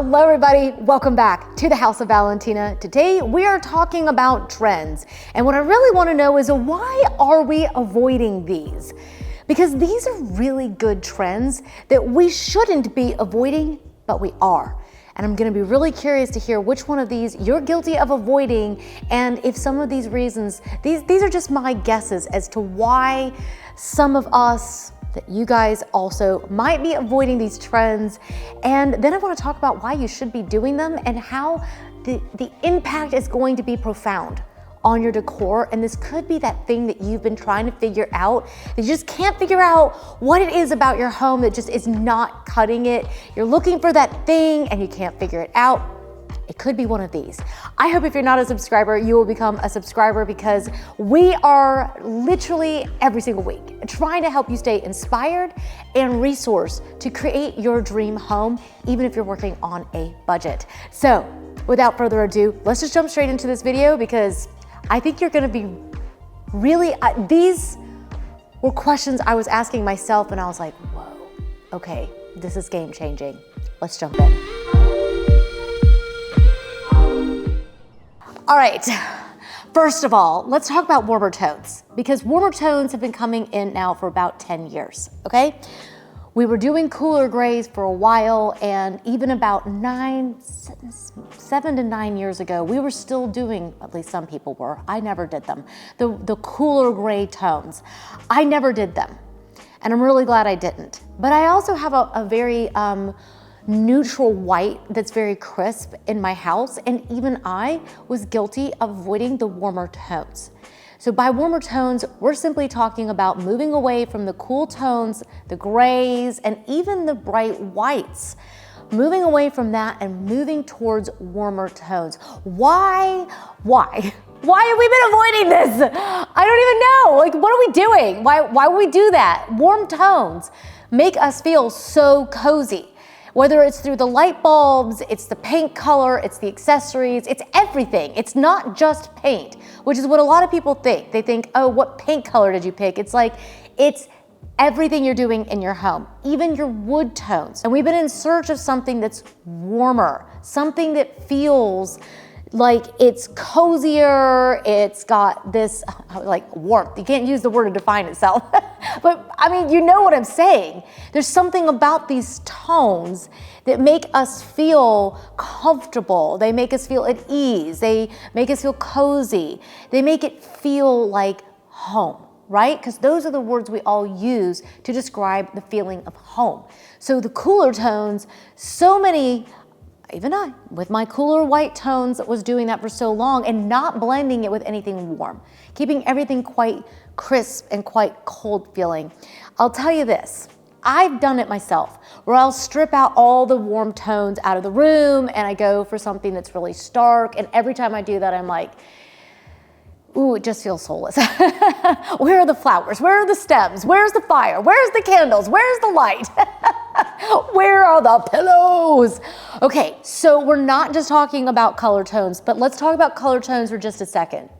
Hello everybody, welcome back to the House of Valentina. Today we are talking about trends. And what I really want to know is why are we avoiding these? Because these are really good trends that we shouldn't be avoiding, but we are. And I'm going to be really curious to hear which one of these you're guilty of avoiding, and if some of these reasons, these are just my guesses as to why some of us, that you guys also might be avoiding these trends. And then I want to talk about why you should be doing them and how the impact is going to be profound on your decor. And this could be that thing that you've been trying to figure out, that you just can't figure out what it is about your home that just is not cutting it. You're looking for that thing and you can't figure it out. It could be one of these. I hope if you're not a subscriber, you will become a subscriber, because we are literally every single week trying to help you stay inspired and resourced to create your dream home, even if you're working on a budget. So without further ado, let's just jump straight into this video, because I think you're gonna be really, these were questions I was asking myself and I was like, whoa, okay, this is game changing. Let's jump in. All right, first of all, let's talk about warmer tones, because warmer tones have been coming in now for about 10 years, okay? We were doing cooler grays for a while, and even about 7 to 9 years ago, we were still doing, at least some people were, I never did them, the cooler gray tones. I never did them, and I'm really glad I didn't. But I also have a very neutral white that's very crisp in my house, and even I was guilty of avoiding the warmer tones. So by warmer tones, we're simply talking about moving away from the cool tones, the grays, and even the bright whites. Moving away from that and moving towards warmer tones. Why? Why have we been avoiding this? I don't even know. Like, what are we doing? Why would we do that? Warm tones make us feel so cozy. Whether it's through the light bulbs, it's the paint color, it's the accessories, it's everything. It's not just paint, which is what a lot of people think. They think, oh, what paint color did you pick? It's like, it's everything you're doing in your home, even your wood tones. And we've been in search of something that's warmer, something that feels like it's cozier, it's got this like warmth. You can't use the word to define itself, but I mean, you know what I'm saying. There's something about these tones that make us feel comfortable. They make us feel at ease. They make us feel cozy. They make it feel like home, right? Because those are the words we all use to describe the feeling of home. So the cooler tones, so many, even I, with my cooler white tones, was doing that for so long and not blending it with anything warm, keeping everything quite crisp and quite cold feeling. I'll tell you this, I've done it myself, where I'll strip out all the warm tones out of the room and I go for something that's really stark, and every time I do that, I'm like, ooh, it just feels soulless. Where are the flowers? Where are the stems? Where's the fire? Where's the candles? Where's the light? Where are the pillows? Okay, so we're not just talking about color tones, but let's talk about color tones for just a second.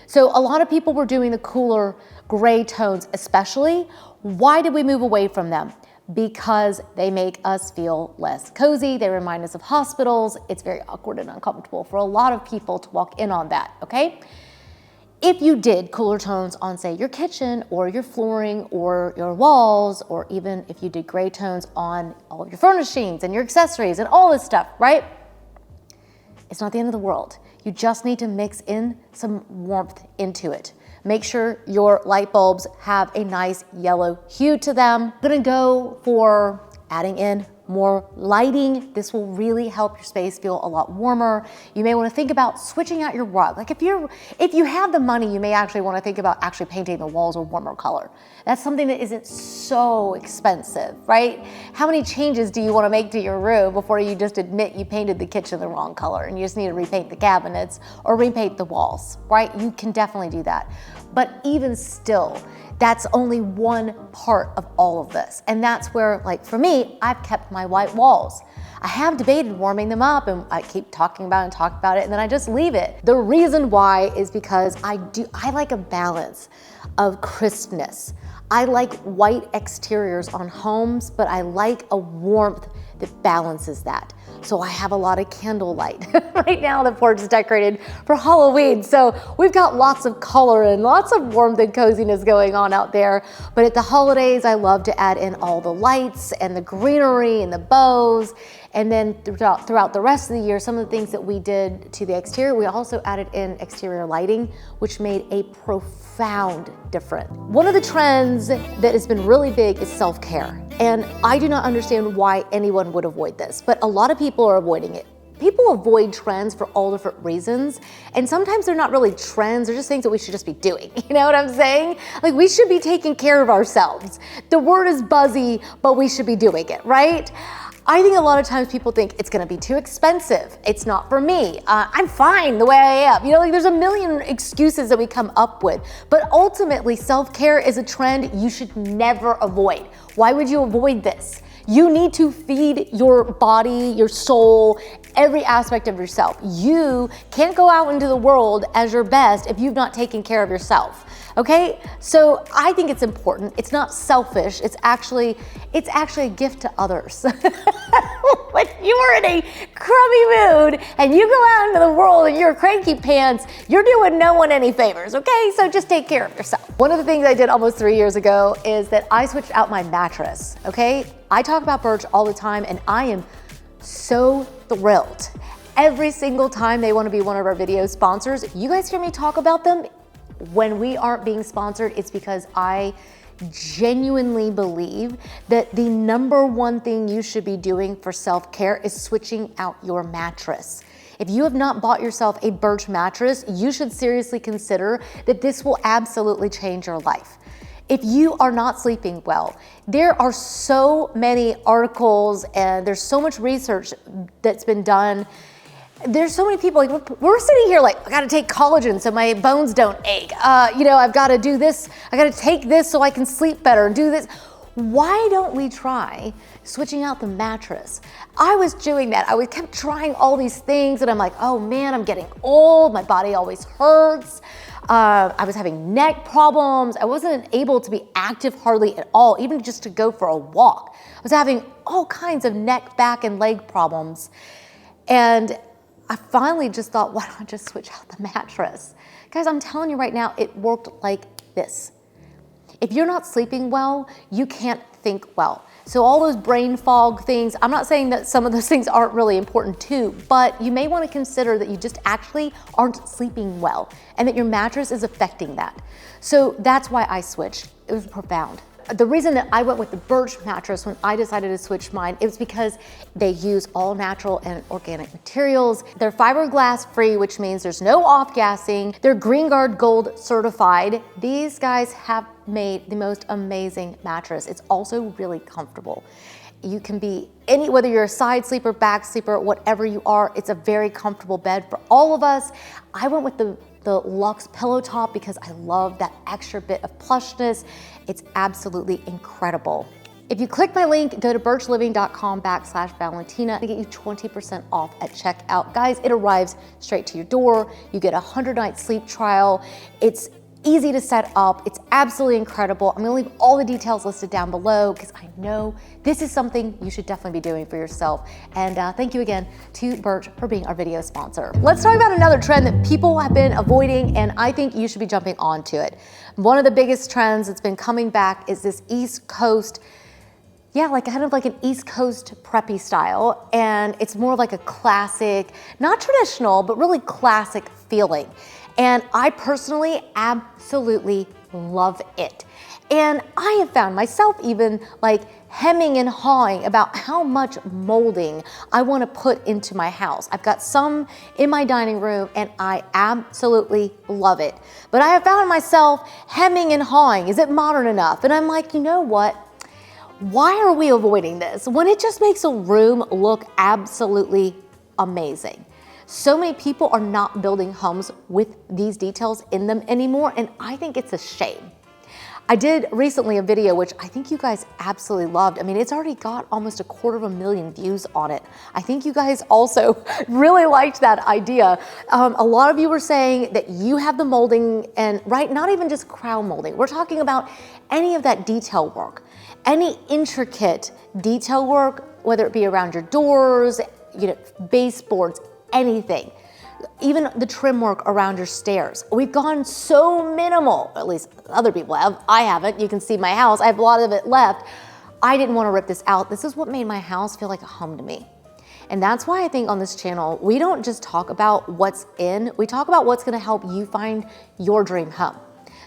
So a lot of people were doing the cooler gray tones especially. Why did we move away from them? Because they make us feel less cozy. They remind us of hospitals. It's very awkward and uncomfortable for a lot of people to walk in on that, okay? If you did cooler tones on, say, your kitchen or your flooring or your walls, or even if you did gray tones on all of your furnishings and your accessories and all this stuff, right? It's not the end of the world. You just need to mix in some warmth into it. Make sure your light bulbs have a nice yellow hue to them. I'm gonna go for adding in more lighting. This will really help your space feel a lot warmer. You may want to think about switching out your rug. Like if you have the money, you may actually want to think about actually painting the walls a warmer color. That's something that isn't so expensive, right? How many changes do you want to make to your room before you just admit you painted the kitchen the wrong color and you just need to repaint the cabinets or repaint the walls, right? You can definitely do that. But even still, that's only one part of all of this. And that's where, like for me, I've kept my white walls. I have debated warming them up, and I keep talking about it, and then I just leave it. The reason why is because I like a balance of crispness. I like white exteriors on homes, but I like a warmth that balances that. So I have a lot of candlelight. Right now the porch is decorated for Halloween. So we've got lots of color and lots of warmth and coziness going on out there. But at the holidays, I love to add in all the lights and the greenery and the bows. And then throughout the rest of the year, some of the things that we did to the exterior, we also added in exterior lighting, which made a profound difference. One of the trends that has been really big is self-care. And I do not understand why anyone would avoid this, but a lot of people are avoiding it. People avoid trends for all different reasons. And sometimes they're not really trends, they're just things that we should just be doing. You know what I'm saying? Like, we should be taking care of ourselves. The word is buzzy, but we should be doing it, right? I think a lot of times people think it's gonna be too expensive. It's not for me. I'm fine the way I am. You know, like, there's a million excuses that we come up with. But ultimately, self-care is a trend you should never avoid. Why would you avoid this? You need to feed your body, your soul, every aspect of yourself. You can't go out into the world as your best if you've not taken care of yourself. Okay, so I think it's important. It's not selfish. It's actually a gift to others. When you are in a crummy mood and you go out into the world and you're cranky pants, you're doing no one any favors. Okay, so just take care of yourself. One of the things I did almost 3 years ago is that I switched out my mattress. Okay, I talk about Birch all the time, and I am so thrilled. Every single time they want to be one of our video sponsors, you guys hear me talk about them. When we aren't being sponsored, it's because I genuinely believe that the #1 thing you should be doing for self-care is switching out your mattress. If you have not bought yourself a Birch mattress, you should seriously consider that this will absolutely change your life. If you are not sleeping well, there are so many articles and there's so much research that's been done. There's so many people, like, we're sitting here like, I gotta take collagen so my bones don't ache. You know, I've gotta do this, I gotta take this so I can sleep better and do this. Why don't we try switching out the mattress? I was doing that. I kept trying all these things and I'm like, oh man, I'm getting old. My body always hurts. I was having neck problems. I wasn't able to be active hardly at all, even just to go for a walk. I was having all kinds of neck, back, and leg problems. And I finally just thought, why don't I just switch out the mattress? Guys, I'm telling you right now, it worked like this. If you're not sleeping well, you can't think well. So all those brain fog things, I'm not saying that some of those things aren't really important too, but you may want to consider that you just actually aren't sleeping well and that your mattress is affecting that. So that's why I switched. It was profound. The reason that I went with the Birch mattress when I decided to switch mine, it was because they use all natural and organic materials. They're fiberglass free, which means there's no off-gassing. They're Green Guard Gold certified. These guys have made the most amazing mattress. It's also really comfortable. You can be whether you're a side sleeper, back sleeper, whatever you are, it's a very comfortable bed for all of us. I went with the Luxe pillow top because I love that extra bit of plushness. It's absolutely incredible. If you click my link, go to birchliving.com/Valentina to get you 20% off at checkout. Guys, it arrives straight to your door. You get a 100-night sleep trial. It's easy to set up. It's absolutely incredible. I'm gonna leave all the details listed down below because I know this is something you should definitely be doing for yourself. And thank you again to Birch for being our video sponsor. Let's talk about another trend that people have been avoiding, and I think you should be jumping onto it. One of the biggest trends that's been coming back is this East Coast, like kind of like an East Coast preppy style. And it's more like a classic, not traditional, but really classic feeling. And I personally absolutely love it. And I have found myself even like hemming and hawing about how much molding I want to put into my house. I've got some in my dining room and I absolutely love it. But I have found myself hemming and hawing. Is it modern enough? And I'm like, you know what? Why are we avoiding this when it just makes a room look absolutely amazing? So many people are not building homes with these details in them anymore, and I think it's a shame. I did recently a video, which I think you guys absolutely loved. I mean, it's already got almost 250,000 views on it. I think you guys also really liked that idea. A lot of you were saying that you have the molding and, right, not even just crown molding. We're talking about any of that detail work, any intricate detail work, whether it be around your doors, baseboards, anything. Even the trim work around your stairs. We've gone so minimal, at least other people have. I haven't. You can see my house. I have a lot of it left. I didn't want to rip this out. This is what made my house feel like a home to me. And that's why I think on this channel, we don't just talk about what's in, we talk about what's gonna help you find your dream home.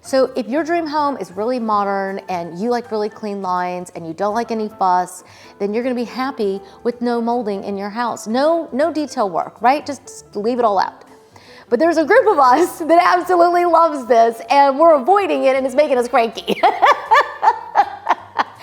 So if your dream home is really modern and you like really clean lines and you don't like any fuss, then you're gonna be happy with no molding in your house. No detail work, right? Just leave it all out. But there's a group of us that absolutely loves this and we're avoiding it and it's making us cranky.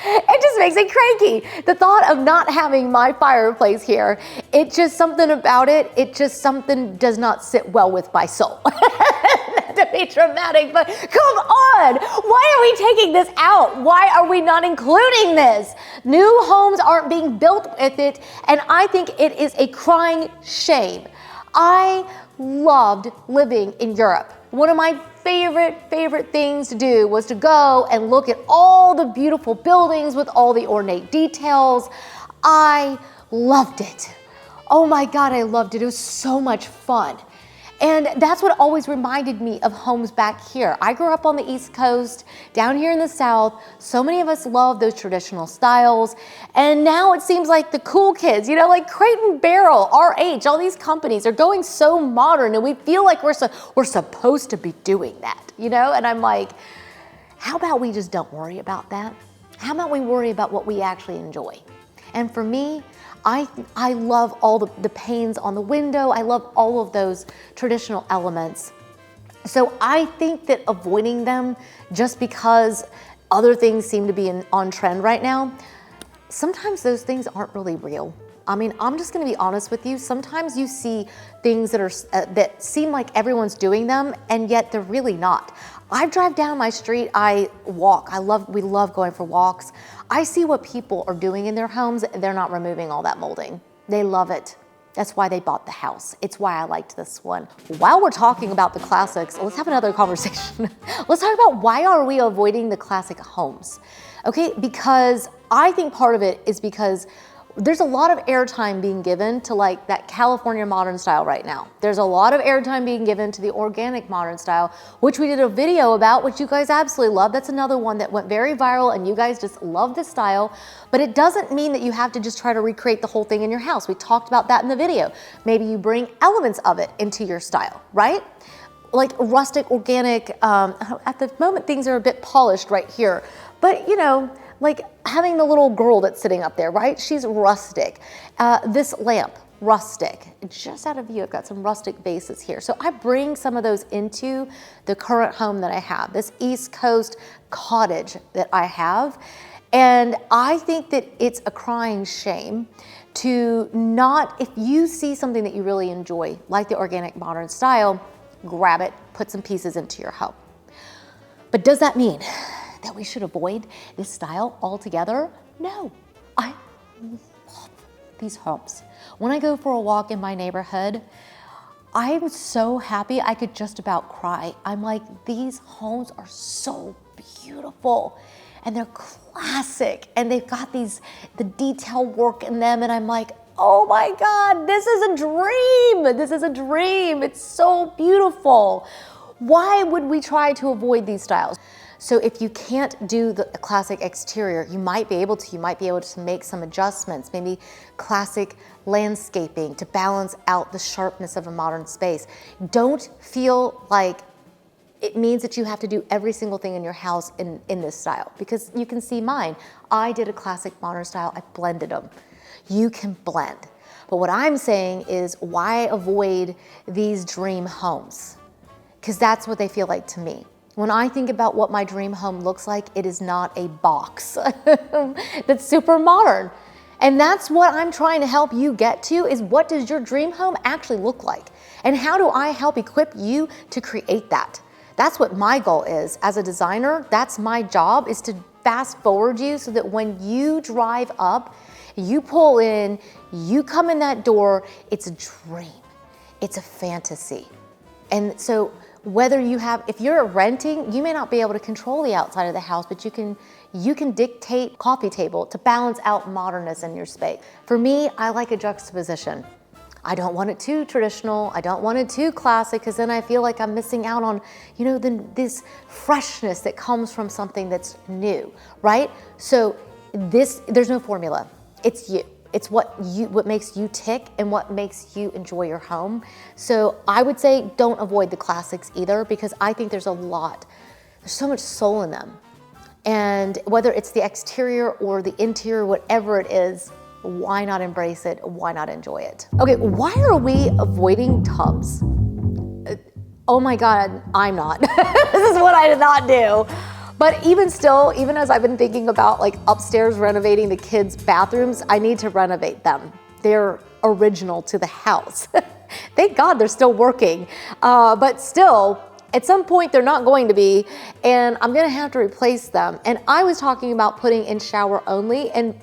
It just makes it cranky. The thought of not having my fireplace here, it just something about it, something does not sit well with my soul. Not to be dramatic, but come on. Why are we taking this out? Why are we not including this? New homes aren't being built with it, and I think it is a crying shame. I loved living in Europe. One of my favorite things to do was to go and look at all the beautiful buildings with all the ornate details. I loved it. Oh my God, I loved it. It was so much fun. And that's what always reminded me of homes back here. I grew up on the East Coast, down here in the South. So many of us love those traditional styles. And now it seems like the cool kids, like Crate and Barrel, RH, all these companies are going so modern and we feel like we're supposed to be doing that, And I'm like, how about we just don't worry about that? How about we worry about what we actually enjoy? And for me, I love all the panes on the window. I love all of those traditional elements. So I think that avoiding them just because other things seem to be on trend right now, sometimes those things aren't really real. I mean, I'm just gonna be honest with you. Sometimes you see things that seem like everyone's doing them and yet they're really not. I drive down my street, I walk. We love going for walks. I see what people are doing in their homes. They're not removing all that molding. They love it. That's why they bought the house. It's why I liked this one. While we're talking about the classics, let's have another conversation. Let's talk about why are we avoiding the classic homes? Okay, because I think part of it is because there's a lot of airtime being given to like that California modern style right now. There's a lot of airtime being given to the organic modern style, which we did a video about, which you guys absolutely love. That's another one that went very viral and you guys just love this style, but it doesn't mean that you have to just try to recreate the whole thing in your house. We talked about that in the video. Maybe you bring elements of it into your style, right? Like rustic, organic, at the moment things are a bit polished right here, but like having the little girl that's sitting up there, right? She's rustic. This lamp, rustic. Just out of view, I've got some rustic bases here. So I bring some of those into the current home that I have, this East Coast cottage that I have. And I think that it's a crying shame to not, if you see something that you really enjoy, like the organic modern style, grab it, put some pieces into your home. But does that mean that we should avoid this style altogether? No, I love these homes. When I go for a walk in my neighborhood, I'm so happy I could just about cry. I'm like, these homes are so beautiful and they're classic and they've got the detail work in them and I'm like, oh my God, this is a dream. This is a dream. It's so beautiful. Why would we try to avoid these styles? So if you can't do the classic exterior, you might be able to make some adjustments, maybe classic landscaping to balance out the sharpness of a modern space. Don't feel like it means that you have to do every single thing in your house in this style, because you can see mine. I did a classic modern style, I blended them. You can blend. But what I'm saying is why avoid these dream homes? Because that's what they feel like to me. When I think about what my dream home looks like, it is not a box that's super modern. And that's what I'm trying to help you get to, is what does your dream home actually look like? And how do I help equip you to create that? That's what my goal is. As a designer, that's my job, is to fast forward you so that when you drive up, you pull in, you come in that door, it's a dream. It's a fantasy. And so Whether if you're renting, you may not be able to control the outside of the house, but you can dictate coffee table to balance out modernness in your space. For me, I like a juxtaposition. I don't want it too traditional. I don't want it too classic, because then I feel like I'm missing out on, this freshness that comes from something that's new, right? So there's no formula. It's you. It's what makes you tick and what makes you enjoy your home. So I would say don't avoid the classics either, because I think there's so much soul in them. And whether it's the exterior or the interior, whatever it is, why not embrace it? Why not enjoy it? Okay, why are we avoiding tubs? Oh my God, I'm not. This is what I did not do. But even still, even as I've been thinking about like upstairs renovating the kids' bathrooms, I need to renovate them. They're original to the house. Thank God they're still working. But still, at some point they're not going to be, and I'm gonna have to replace them. And I was talking about putting in shower only, and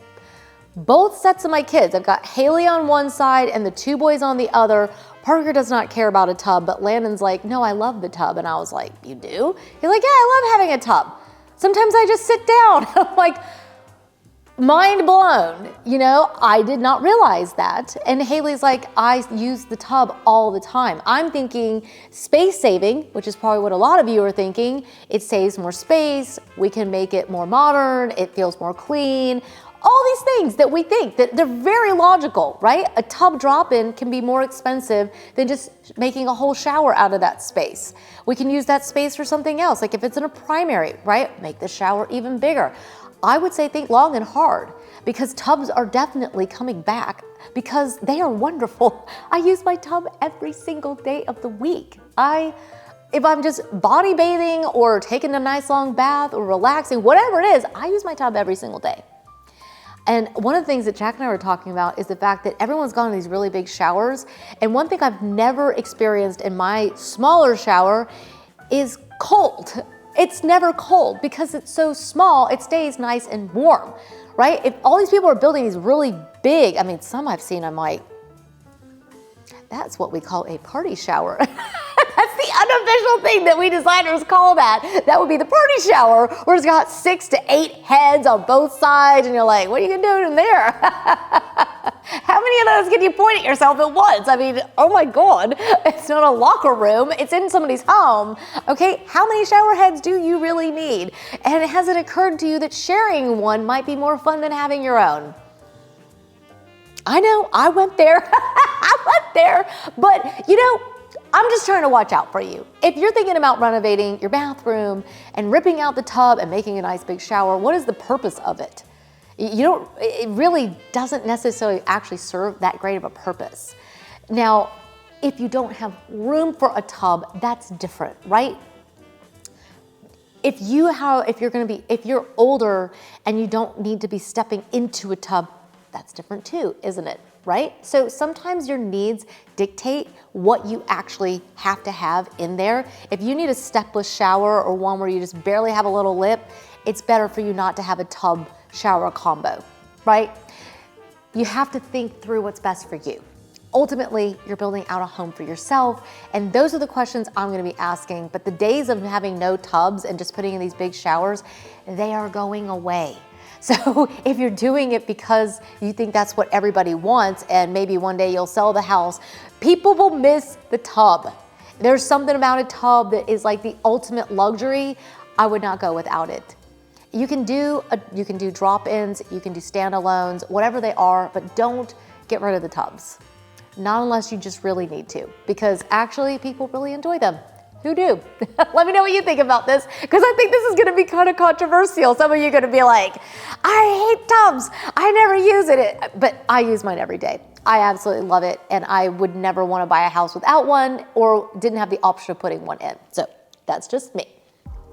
both sets of my kids, I've got Haley on one side and the two boys on the other. Parker does not care about a tub, but Landon's like, no, I love the tub. And I was like, you do? He's like, yeah, I love having a tub. Sometimes I just sit down. I'm like, mind blown. I did not realize that. And Haley's like, I use the tub all the time. I'm thinking space saving, which is probably what a lot of you are thinking. It saves more space. We can make it more modern. It feels more clean. All these things that we think that they're very logical, right? A tub drop-in can be more expensive than just making a whole shower out of that space. We can use that space for something else. Like if it's in a primary, right? Make the shower even bigger. I would say think long and hard, because tubs are definitely coming back because they are wonderful. I use my tub every single day of the week. If I'm just body bathing or taking a nice long bath or relaxing, whatever it is, I use my tub every single day. And one of the things that Jack and I were talking about is the fact that everyone's gone to these really big showers. And one thing I've never experienced in my smaller shower is cold. It's never cold because it's so small, it stays nice and warm, right? If all these people are building these really big, some I've seen, I'm like, that's what we call a party shower. That's the unofficial thing that we designers call that. That would be the party shower, where it's got 6 to 8 heads on both sides, and you're like, what are you gonna do in there? How many of those can you point at yourself at once? Oh my God, it's not a locker room, it's in somebody's home. Okay, how many shower heads do you really need? And has it occurred to you that sharing one might be more fun than having your own? I know, I went there, but I'm just trying to watch out for you. If you're thinking about renovating your bathroom and ripping out the tub and making a nice big shower, what is the purpose of it? It really doesn't necessarily actually serve that great of a purpose. Now, if you don't have room for a tub, that's different, right? If you're older and you don't need to be stepping into a tub, that's different too, isn't it? Right? So sometimes your needs dictate what you actually have to have in there. If you need a stepless shower or one where you just barely have a little lip, it's better for you not to have a tub shower combo, right? You have to think through what's best for you. Ultimately, you're building out a home for yourself, and those are the questions I'm gonna be asking. But the days of having no tubs and just putting in these big showers, they are going away. So if you're doing it because you think that's what everybody wants, and maybe one day you'll sell the house, people will miss the tub. There's something about a tub that is like the ultimate luxury. I would not go without it. You can do drop-ins, you can do standalones, whatever they are, but don't get rid of the tubs. Not unless you just really need to, because actually people really enjoy them. Who do? Let me know what you think about this, because I think this is gonna be kind of controversial. Some of you are gonna be like, I hate tubs, I never use it, but I use mine every day. I absolutely love it, and I would never wanna buy a house without one or didn't have the option of putting one in. So that's just me.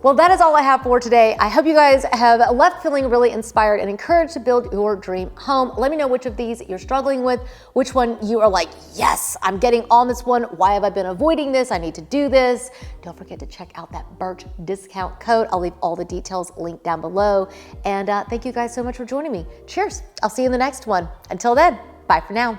Well, that is all I have for today. I hope you guys have left feeling really inspired and encouraged to build your dream home. Let me know which of these you're struggling with, which one you are like, yes, I'm getting on this one. Why have I been avoiding this? I need to do this. Don't forget to check out that Birch discount code. I'll leave all the details linked down below. And thank you guys so much for joining me. Cheers. I'll see you in the next one. Until then, bye for now.